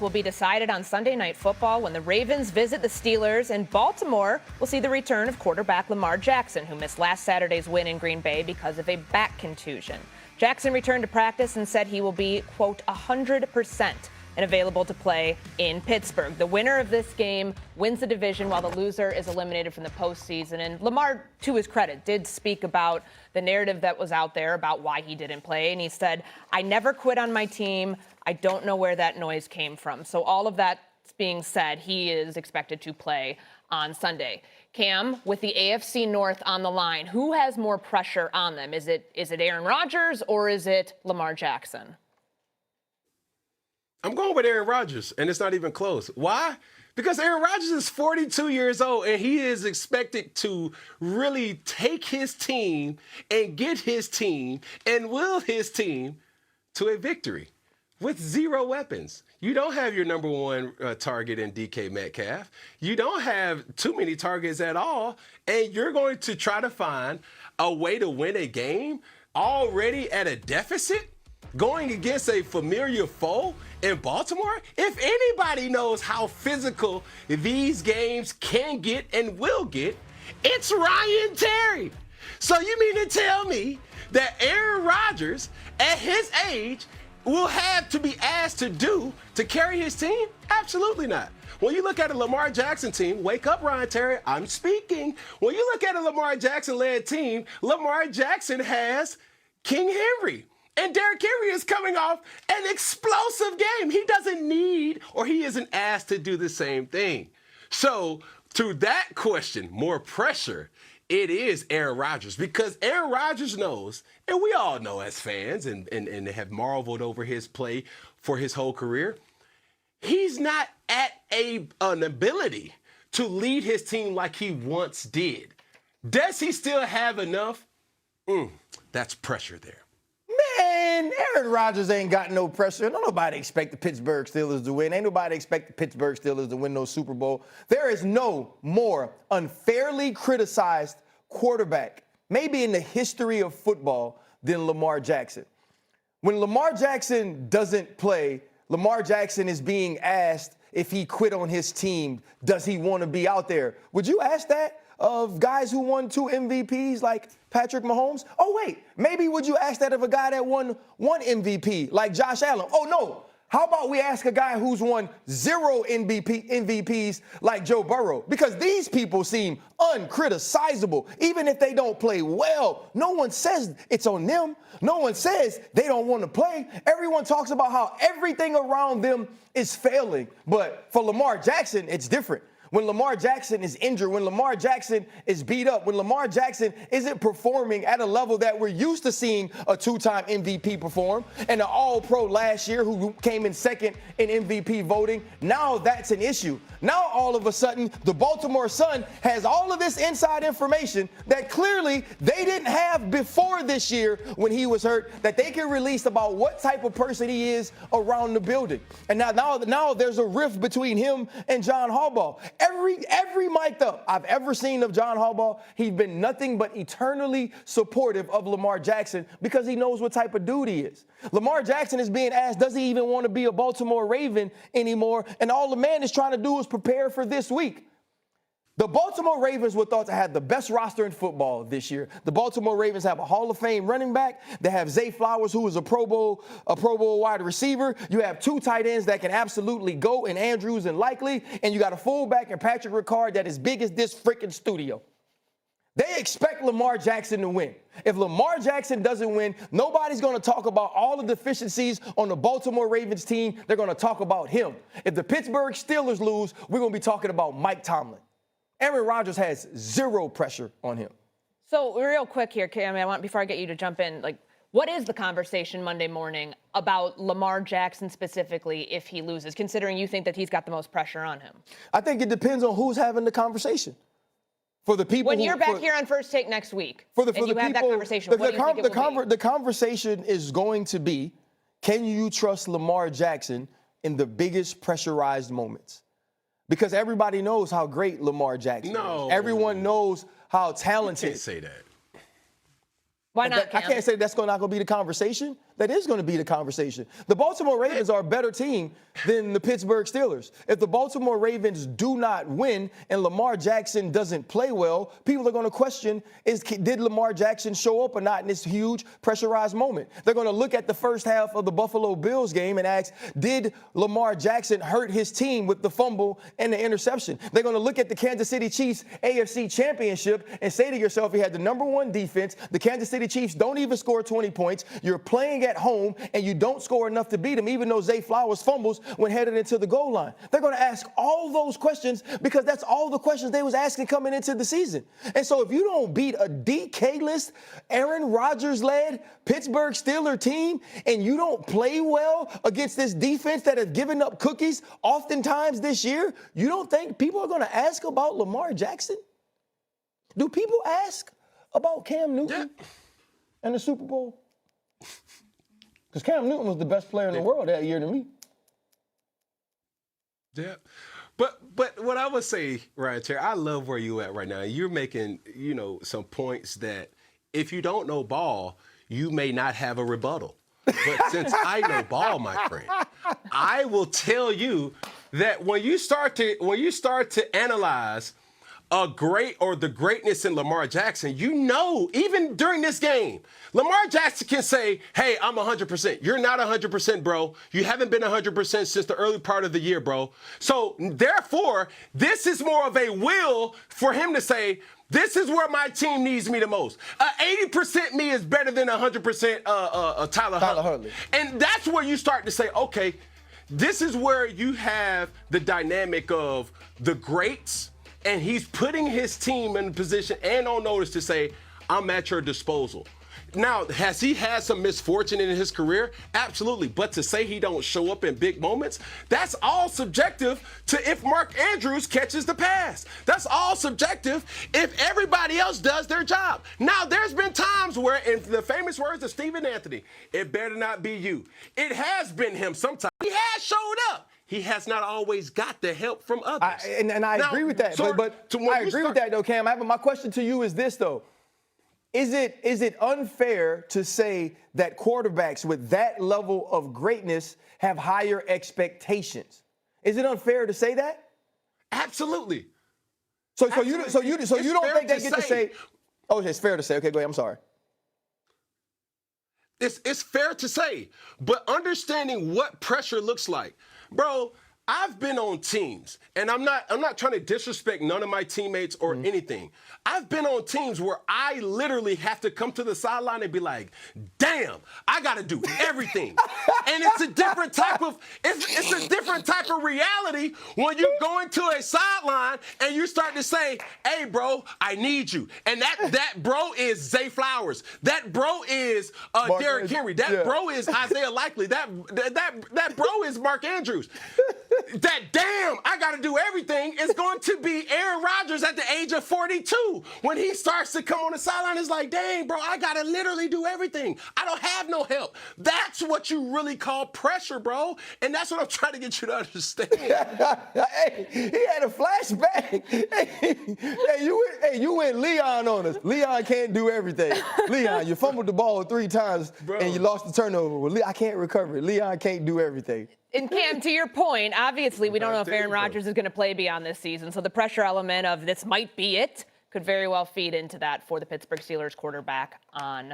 Will be decided on Sunday Night Football when the Ravens visit the Steelers, and Baltimore will see the return of quarterback Lamar Jackson, who missed last Saturday's win in Green Bay because of a back contusion. Jackson returned to practice and said he will be, quote, 100% and available to play in Pittsburgh. The winner of this game wins the division while the loser is eliminated from the postseason. And Lamar, to his credit, did speak about the narrative that was out there about why he didn't play. And he said, "I never quit on my team. I don't know where that noise came from." So all of that being said, he is expected to play on Sunday. Cam, with the AFC North on the line, who has more pressure on them? Is it Aaron Rodgers or is it Lamar Jackson? I'm going with Aaron Rodgers, and it's not even close. Why? Because Aaron Rodgers is 42 years old, and he is expected to really take his team and get his team and will his team to a victory with zero weapons. You don't have your number one target in DK Metcalf. You don't have too many targets at all, and you're going to try to find a way to win a game already at a deficit? Going against a familiar foe in Baltimore? If anybody knows how physical these games can get and will get, it's Ryan Terry. So you mean to tell me that Aaron Rodgers, at his age, will have to be asked to carry his team? Absolutely not. When you look at a Lamar Jackson team, wake up, Ryan Terry, I'm speaking. When you look at a Lamar Jackson-led team, Lamar Jackson has King Henry. And Derrick Henry is coming off an explosive game. He doesn't need, or he isn't asked to do the same thing. So to that question, more pressure, it is Aaron Rodgers, because Aaron Rodgers knows, and we all know as fans and have marveled over his play for his whole career, he's not at an ability to lead his team like he once did. Does he still have enough? That's pressure there. Man, Aaron Rodgers ain't got no pressure. Don't nobody expect the Pittsburgh Steelers to win. Ain't nobody expect the Pittsburgh Steelers to win no Super Bowl. There is no more unfairly criticized quarterback, maybe in the history of football, than Lamar Jackson. When Lamar Jackson doesn't play, Lamar Jackson is being asked if he quit on his team, does he want to be out there? Would you ask that of guys who won 2 MVPs like Patrick Mahomes? Oh, wait, maybe would you ask that of a guy that won 1 MVP like Josh Allen? Oh, no. How about we ask a guy who's won 0 MVPs like Joe Burrow? Because these people seem uncriticizable, even if they don't play well. No one says it's on them. No one says they don't want to play. Everyone talks about how everything around them is failing. But for Lamar Jackson, it's different. When Lamar Jackson is injured, when Lamar Jackson is beat up, when Lamar Jackson isn't performing at a level that we're used to seeing a 2-time MVP perform, and an All-Pro last year who came in second in MVP voting, now that's an issue. Now all of a sudden, the Baltimore Sun has all of this inside information that clearly they didn't have before this year when he was hurt, that they can release about what type of person he is around the building. And now there's a rift between him and John Harbaugh. Every mic'd up I've ever seen of John Harbaugh, he's been nothing but eternally supportive of Lamar Jackson because he knows what type of dude he is. Lamar Jackson is being asked, does he even want to be a Baltimore Raven anymore? And all the man is trying to do is prepare for this week. The Baltimore Ravens were thought to have the best roster in football this year. The Baltimore Ravens have a Hall of Fame running back. They have Zay Flowers, who is a Pro Bowl wide receiver. You have 2 tight ends that can absolutely go, in Andrews and Likely. And you got a fullback in Patrick Ricard that is big as this freaking studio. They expect Lamar Jackson to win. If Lamar Jackson doesn't win, nobody's going to talk about all the deficiencies on the Baltimore Ravens team. They're going to talk about him. If the Pittsburgh Steelers lose, we're going to be talking about Mike Tomlin. Aaron Rodgers has 0 pressure on him. So real quick here, Cam, before I get you to jump in, what is the conversation Monday morning about Lamar Jackson specifically if he loses, considering you think that he's got the most pressure on him? I think it depends on who's having the conversation. For the people when you're back here on First Take next week, have that conversation, what do you think it will be? The conversation is going to be, can you trust Lamar Jackson in the biggest pressurized moments? Because everybody knows how great Lamar Jackson is. Everyone knows how talented. You can't say that. Why not, Cam? I can't say that's not going to be the conversation. that is going to be the conversation. The Baltimore Ravens are a better team than the Pittsburgh Steelers. If the Baltimore Ravens do not win and Lamar Jackson doesn't play well, people are going to question, did Lamar Jackson show up or not in this huge pressurized moment? They're going to look at the first half of the Buffalo Bills game and ask, did Lamar Jackson hurt his team with the fumble and the interception? They're going to look at the Kansas City Chiefs AFC Championship and say to yourself, you had the #1 defense. The Kansas City Chiefs don't even score 20 points. You're playing at home, and you don't score enough to beat them, even though Zay Flowers fumbles when headed into the goal line. They're going to ask all those questions because that's all the questions they was asking coming into the season. And so if you don't beat a DK-list, Aaron Rodgers-led Pittsburgh Steelers team, and you don't play well against this defense that has given up cookies oftentimes this year, you don't think people are going to ask about Lamar Jackson? Do people ask about Cam Newton and the Super Bowl? Because Cam Newton was the best player in the world that year to me. Yeah. But what I would say, Ryan Terry, I love where you at right now. You're making, some points that if you don't know ball, you may not have a rebuttal. But since I know ball, my friend, I will tell you that when you start to analyze the greatness in Lamar Jackson, even during this game, Lamar Jackson can say, hey, I'm 100%. You're not 100%, bro. You haven't been 100% since the early part of the year, bro. So, therefore, this is more of a will for him to say, this is where my team needs me the most. 80% me is better than 100% Tyler Huntley. And that's where you start to say, okay, this is where you have the dynamic of the greats, and he's putting his team in position and on notice to say, I'm at your disposal. Now, has he had some misfortune in his career? Absolutely. But to say he don't show up in big moments, that's all subjective to if Mark Andrews catches the pass. That's all subjective if everybody else does their job. Now, there's been times where, in the famous words of Stephen Anthony, it better not be you. It has been him sometimes. He has showed up. He has not always got the help from others. I agree with that. But I agree with that, though, Cam. My question to you is this, though. Is it unfair to say that quarterbacks with that level of greatness have higher expectations? Is it unfair to say that? Absolutely. So you don't think they get to say? Oh, it's fair to say. Okay, go ahead. I'm sorry. It's fair to say, but understanding what pressure looks like, bro. I've been on teams, and I'm not trying to disrespect none of my teammates or anything. I've been on teams where I literally have to come to the sideline and be like, damn, I got to do everything. And it's a different type of reality when you go into a sideline and you start to say, hey, bro, I need you. And that bro is Zay Flowers. That bro is Derrick Henry. That bro is Isaiah Likely. That bro is Mark Andrews. That damn, I got to do everything is going to be Aaron Rodgers at the age of 42. When he starts to come on the sideline, it's like, dang, bro, I got to literally do everything. I don't have no help. That's what you really call pressure, bro. And that's what I'm trying to get you to understand. Hey, he had a flashback. Hey, you went Leon on us. Leon can't do everything. Leon, you fumbled the ball 3 times, bro, and you lost the turnover. Well, I can't recover it. Leon can't do everything. And Cam, to your point, obviously we don't know if Aaron Rodgers is going to play beyond this season, so the pressure element of this might be it could very well feed into that for the Pittsburgh Steelers quarterback on